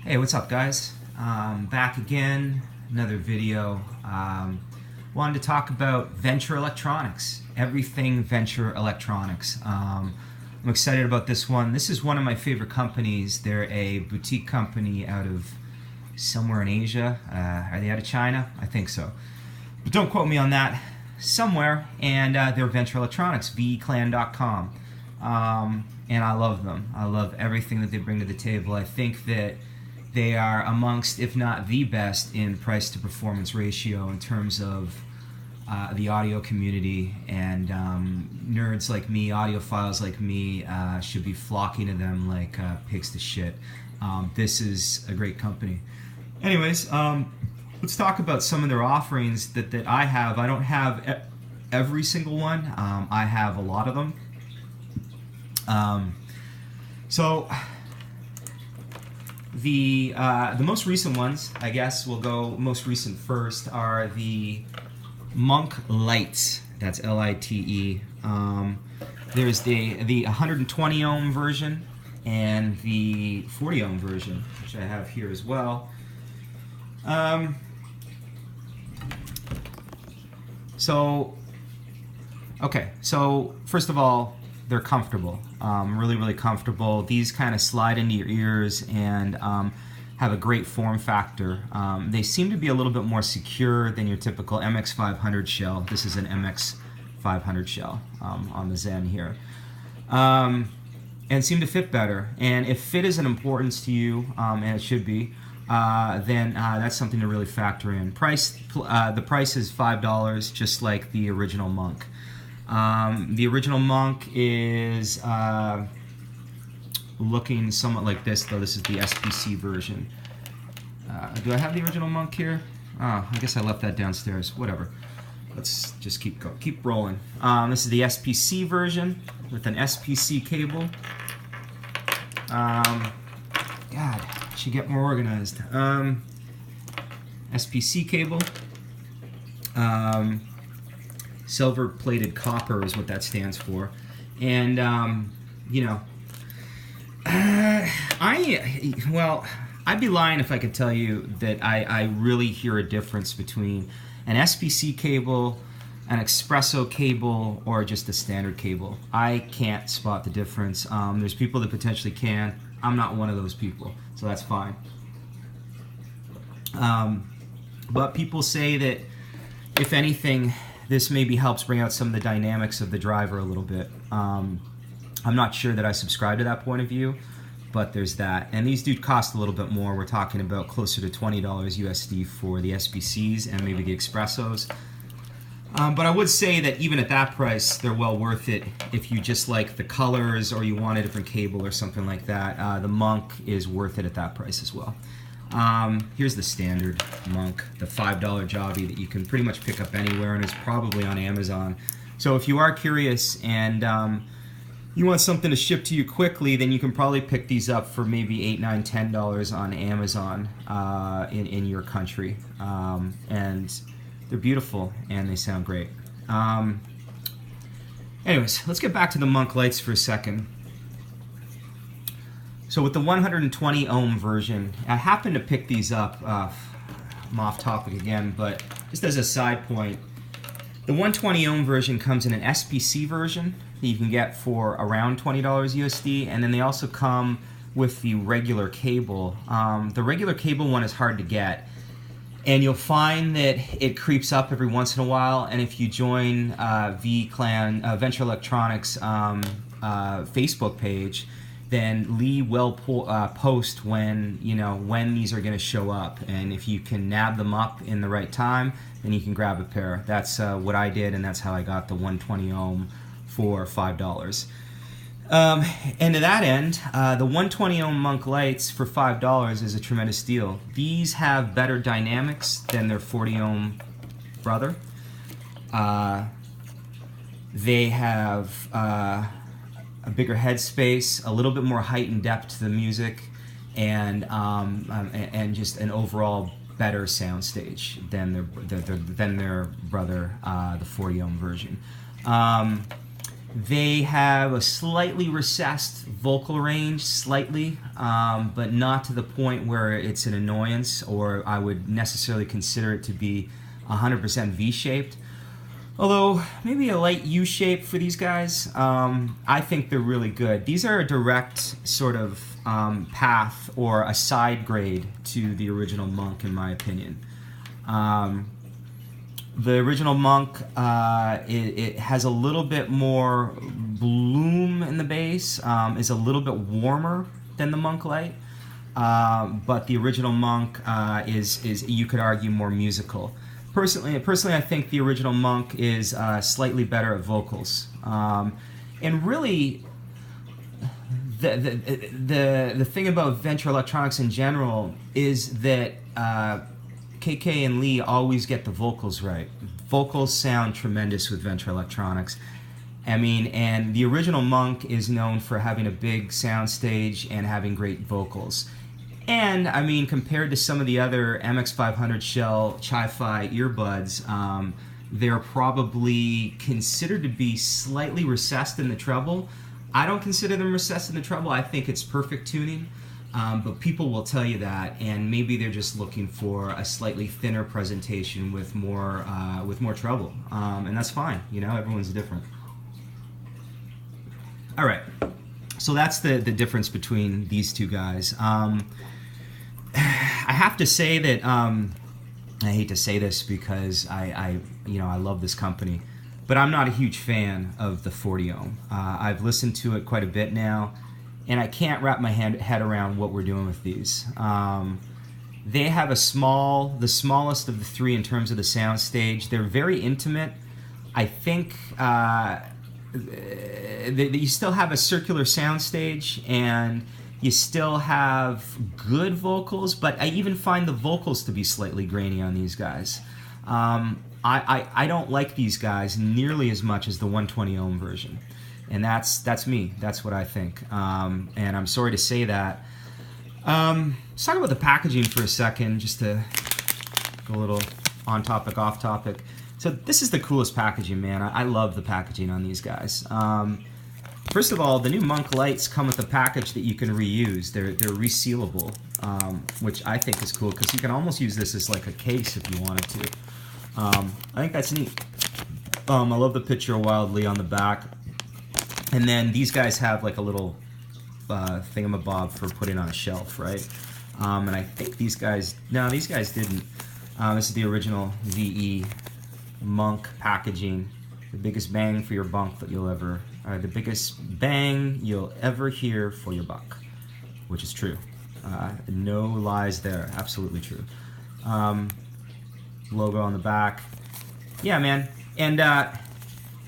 Hey, what's up, guys? Back again, another video. Wanted to talk about venture electronics, everything venture electronics. I'm excited about this one. This is one of my favorite companies. They're a boutique company out of somewhere in Asia. Are they out of China? I think so. But don't quote me on that. Somewhere, and they're venture electronics, veclan.com. And I love them. I love everything that they bring to the table. I think that they are amongst, if not the best, in price to performance ratio in terms of the audio community, and nerds like me, audiophiles like me, should be flocking to them like pigs to shit. This is a great company. Anyways, let's talk about some of their offerings that I have. I don't have every single one. I have a lot of them. So the most recent ones, I guess we'll go most recent first, are the Monk Lites. That's Lite. There's the 120 ohm version and the 40 ohm version, which I have here as well. So first of all, they're comfortable, really comfortable. These kind of slide into your ears and have a great form factor. They seem to be a little bit more secure than your typical MX500 shell. This is an MX500 shell on the Zen here. And seem to fit better. And if fit is an importance to you, and it should be, then that's something to really factor in. The price is $5, just like the original Monk. The original Monk is looking somewhat like this, though. This is the SPC version. Do I have the original Monk here? Oh, I guess I left that downstairs. Whatever. Let's just keep rolling. This is the SPC version with an SPC cable. God, I should get more organized. SPC cable. Silver-plated copper is what that stands for. And, I'd be lying if I could tell you that I really hear a difference between an SPC cable, an espresso cable, or just a standard cable. I can't spot the difference. There's people that potentially can. I'm not one of those people, so that's fine. But people say that, if anything, this maybe helps bring out some of the dynamics of the driver a little bit. I'm not sure that I subscribe to that point of view, but there's that. And these do cost a little bit more. We're talking about closer to $20 USD for the SPCs and maybe the Espressos. But I would say that even at that price, they're well worth it if you just like the colors or you want a different cable or something like that. The Monk is worth it at that price as well. Here's the standard Monk, the $5 jobby that you can pretty much pick up anywhere and is probably on Amazon. So if you are curious and you want something to ship to you quickly, then you can probably pick these up for maybe $8, $9, $10 on Amazon in your country. And they're beautiful and they sound great. Anyways, let's get back to the Monk Lites for a second. So with the 120 ohm version, I happened to pick these up, I'm off topic again, but just as a side point, the 120 ohm version comes in an SPC version that you can get for around $20 USD, and then they also come with the regular cable. The regular cable one is hard to get, and you'll find that it creeps up every once in a while, and if you join vClan, Venture Electronics Facebook page, then Lee will post when these are going to show up, and if you can nab them up in the right time, then you can grab a pair. That's what I did, and that's how I got the 120 ohm for $5. And to that end, the 120 ohm Monk Lites for $5 is a tremendous deal. These have better dynamics than their 40 ohm brother. They have a bigger headspace, a little bit more height and depth to the music, and just an overall better soundstage than their brother, the 40 ohm version. They have a slightly recessed vocal range, slightly, but not to the point where it's an annoyance or I would necessarily consider it to be 100% V-shaped. Although, maybe a light U-shape for these guys. I think they're really good. These are a direct sort of path or a side grade to the original Monk, in my opinion. The original Monk, it has a little bit more bloom in the bass, is a little bit warmer than the Monk Lite, but the original Monk is, you could argue, more musical. Personally, I think the original Monk is slightly better at vocals, and really, the thing about Venture Electronics in general is that KK and Lee always get the vocals right. Vocals sound tremendous with Venture Electronics. I mean, and the original Monk is known for having a big sound stage and having great vocals. And, I mean, compared to some of the other MX500 shell Chi-Fi earbuds, they're probably considered to be slightly recessed in the treble. I don't consider them recessed in the treble. I think it's perfect tuning. But people will tell you that, and maybe they're just looking for a slightly thinner presentation with more treble, and that's fine. You know, everyone's different. All right, so that's the difference between these two guys. I have to say that I hate to say this because I love this company, but I'm not a huge fan of the 40 ohm. I've listened to it quite a bit now. And I can't wrap my head around what we're doing with these. They have the smallest of the three in terms of the sound stage. They're very intimate. I think you still have a circular sound stage, and you still have good vocals, but I even find the vocals to be slightly grainy on these guys. I don't like these guys nearly as much as the 120 ohm version. And that's me. That's what I think. And I'm sorry to say that. Let's talk about the packaging for a second, just to go a little on topic, off topic. So this is the coolest packaging, man. I love the packaging on these guys. First of all, the new Monk Lites come with a package that you can reuse. They're resealable, which I think is cool because you can almost use this as like a case if you wanted to. I think that's neat. I love the picture of Wild Lee on the back. And then these guys have like a little thingamabob for putting on a shelf, right? And I think these guys, no, these guys didn't. This is the original VE Monk packaging. The biggest bang for your buck that you'll ever, the biggest bang you'll ever hear for your buck, which is true. No lies there, absolutely true. Logo on the back. Yeah, man. And,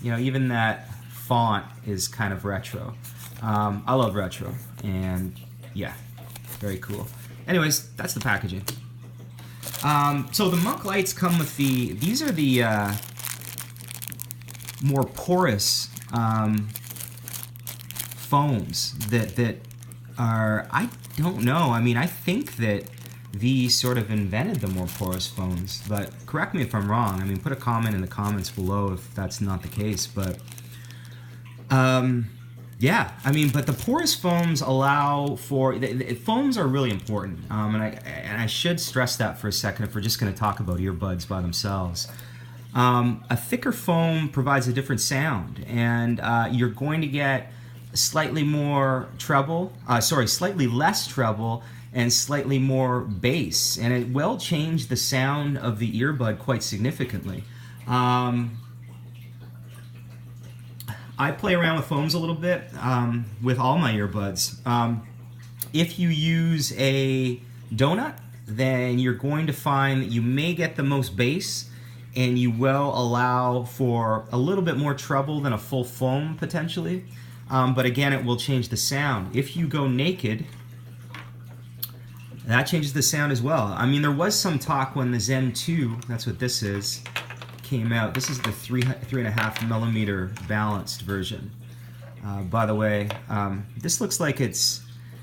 you know, even that font is kind of retro. I love retro, and yeah, very cool. Anyways, that's the packaging. So the Monk Lites come with these are the more porous foams that are, I don't know, I mean, I think that V sort of invented the more porous foams, but correct me if I'm wrong. I mean, put a comment in the comments below if that's not the case, but yeah, I mean, but the porous foams allow for, foams are really important, and I should stress that for a second if we're just going to talk about earbuds by themselves. A thicker foam provides a different sound, and you're going to get slightly more treble, slightly less treble, and slightly more bass, and it will change the sound of the earbud quite significantly. I play around with foams a little bit with all my earbuds. If you use a donut, then you're going to find that you may get the most bass, and you will allow for a little bit more treble than a full foam potentially. But again, it will change the sound. If you go naked, that changes the sound as well. I mean, there was some talk when the Zen 2, that's what this is, came out. This is the 3.5 millimeter balanced version. By the way, this looks like this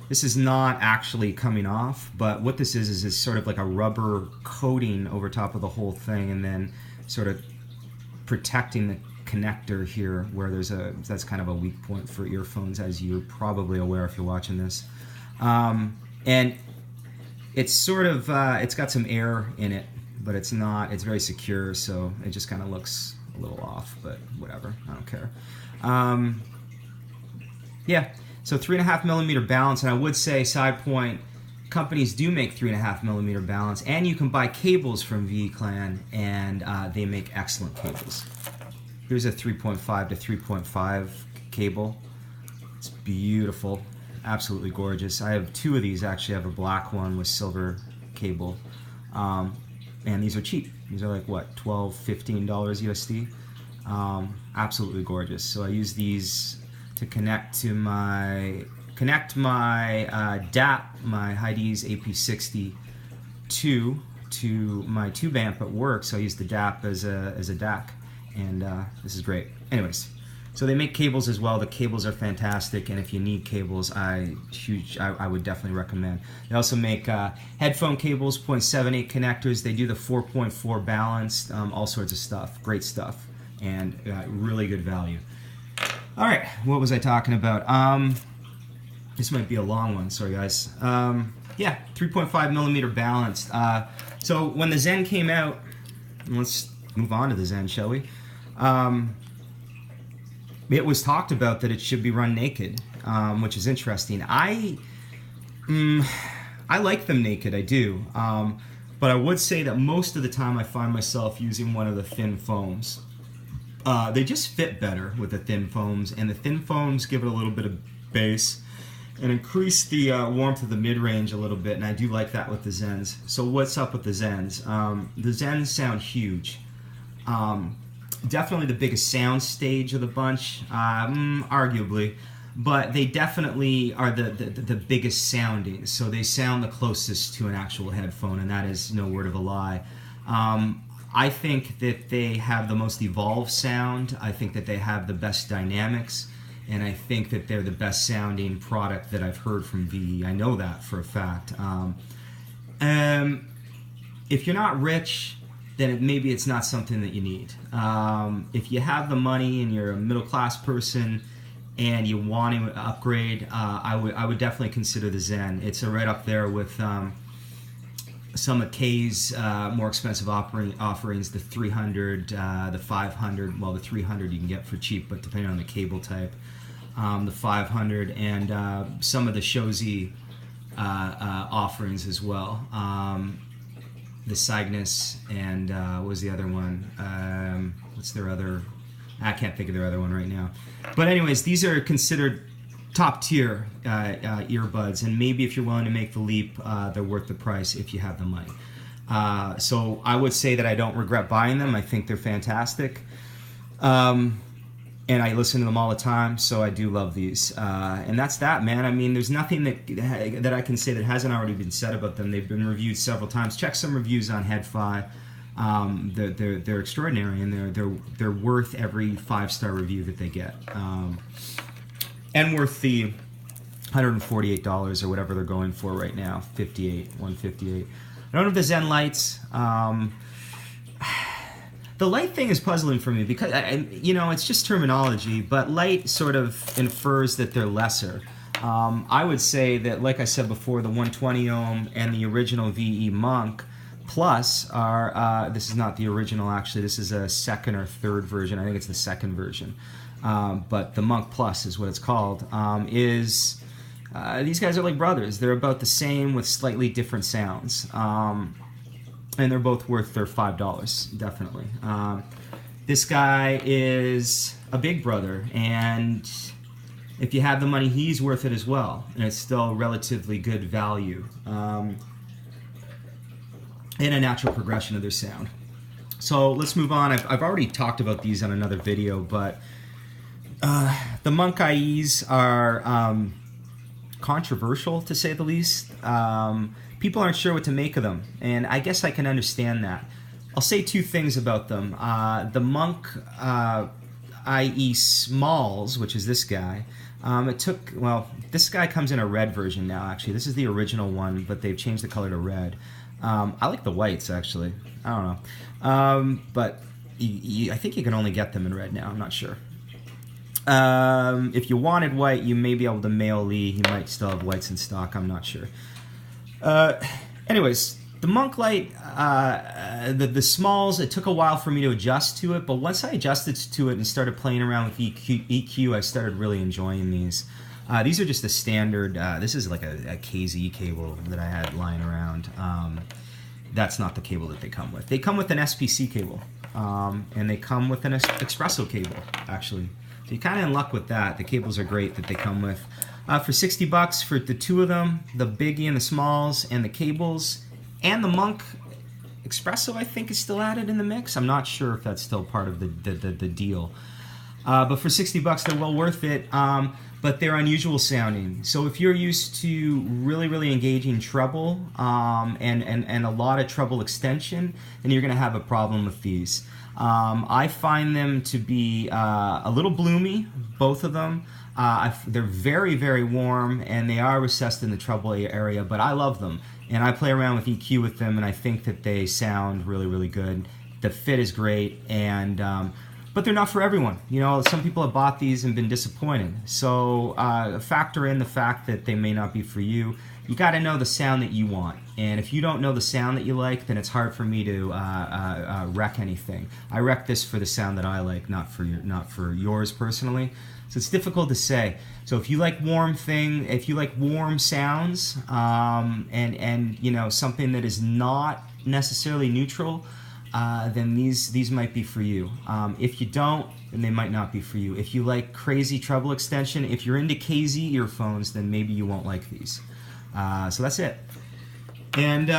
is not actually coming off, but what this is sort of like a rubber coating over top of the whole thing, and then sort of protecting connector here where that's kind of a weak point for earphones, as you're probably aware if you're watching this. And it's sort of, it's got some air in it, but it's very secure, so it just kind of looks a little off, but whatever, I don't care. Yeah, so 3.5mm balance, and I would say, side point, companies do make 3.5mm balance, and you can buy cables from VE-Clan, and they make excellent cables. Here's a 3.5 to 3.5 cable. It's beautiful, absolutely gorgeous. I have two of these actually. I have a black one with silver cable, and these are cheap. These are like what, $12, $15 USD. Absolutely gorgeous. So I use these to connect my DAP, my Heidi's AP60 to my tube amp at work. So I use the DAP as a DAC, and this is great. Anyways, so they make cables as well. The cables are fantastic, and if you need cables, I would definitely recommend. They also make headphone cables, 0.78 connectors. They do the 4.4 balanced, all sorts of stuff. Great stuff, and really good value. All right, what was I talking about? This might be a long one, sorry guys. Yeah, 3.5mm balanced. So when the Zen came out, let's move on to the Zen, shall we? It was talked about that it should be run naked, which is interesting. I like them naked, I do. But I would say that most of the time I find myself using one of the thin foams. They just fit better with the thin foams, and the thin foams give it a little bit of bass and increase the warmth of the mid-range a little bit, and I do like that with the Zens. So what's up with the Zens? The Zens sound huge. Definitely the biggest sound stage of the bunch, arguably, but they definitely are the biggest sounding, so they sound the closest to an actual headphone, and that is no word of a lie. I think that they have the most evolved sound. I think that they have the best dynamics, and I think that they're the best sounding product that I've heard from VE. I know that for a fact. If you're not rich, then maybe it's not something that you need. If you have the money and you're a middle-class person and you want to upgrade, I would definitely consider the Zen. It's right up there with some of K's more expensive offerings, the 300, the 500. Well, the 300 you can get for cheap, but depending on the cable type, the 500, and some of the Shozi offerings as well. The Cygnus, and what was the other one? What's their other? I can't think of their other one right now. But anyways, these are considered top tier earbuds, and maybe if you're willing to make the leap, they're worth the price if you have the money. So I would say that I don't regret buying them. I think they're fantastic. And I listen to them all the time, so I do love these. And that's that, man. I mean, there's nothing that I can say that hasn't already been said about them. They've been reviewed several times. Check some reviews on HeadFi. They're extraordinary, and they're worth every 5-star review that they get, and worth the $148 or whatever they're going for right now. $158. I don't have the Zen Lites. The Lite thing is puzzling for me because, it's just terminology, but Lite sort of infers that they're lesser. I would say that, like I said before, the 120 ohm and the original VE Monk Plus are, this is not the original actually, this is a second or third version, I think it's the second version, but the Monk Plus is what it's called, these guys are like brothers. They're about the same with slightly different sounds. And they're both worth their $5, definitely. This guy is a big brother, and if you have the money, he's worth it as well. And it's still relatively good value. And a natural progression of their sound. So let's move on. I've already talked about these on another video, but the Monk IEs are controversial, to say the least. People aren't sure what to make of them, and I guess I can understand that. I'll say two things about them. The Monk IE Smalls, which is this guy, this guy comes in a red version now, actually. This is the original one, but they've changed the color to red. I like the whites, actually. I don't know. But I think you can only get them in red now. I'm not sure. If you wanted white, you may be able to mail Lee. He might still have whites in stock. I'm not sure. Anyways, the Monk Lite, the smalls, it took a while for me to adjust to it, but once I adjusted to it and started playing around with EQ, I started really enjoying these. These are just the standard, this is like a KZ cable that I had lying around. That's not the cable that they come with. They come with an SPC cable, and they come with an espresso cable, actually. So you're kind of in luck with that. The cables are great that they come with. For 60 bucks for the two of them, the biggie and the smalls, and the cables, and the Monk Espresso, I think, is still added in the mix. I'm not sure if that's still part of the deal. But for 60 bucks, they're well worth it. But they're unusual sounding. So if you're used to really engaging treble and a lot of treble extension, then you're going to have a problem with these. I find them to be a little bloomy, both of them. They're very warm, and they are recessed in the treble area, but I love them. And I play around with EQ with them, and I think that they sound really good. The fit is great, and but they're not for everyone. You know, some people have bought these and been disappointed. So factor in the fact that they may not be for you. You got to know the sound that you want, and if you don't know the sound that you like, then it's hard for me to rec anything. I rec this for the sound that I like, not for yours personally. So it's difficult to say. So if you like warm sounds, and you know, something that is not necessarily neutral, then these might be for you. If you don't, then they might not be for you. If you like crazy treble extension, if you're into KZ earphones, then maybe you won't like these. So that's it. And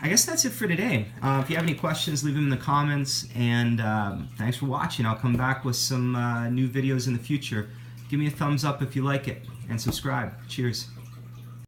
I guess that's it for today. If you have any questions, leave them in the comments. And thanks for watching. I'll come back with some new videos in the future. Give me a thumbs up if you like it, and subscribe. Cheers.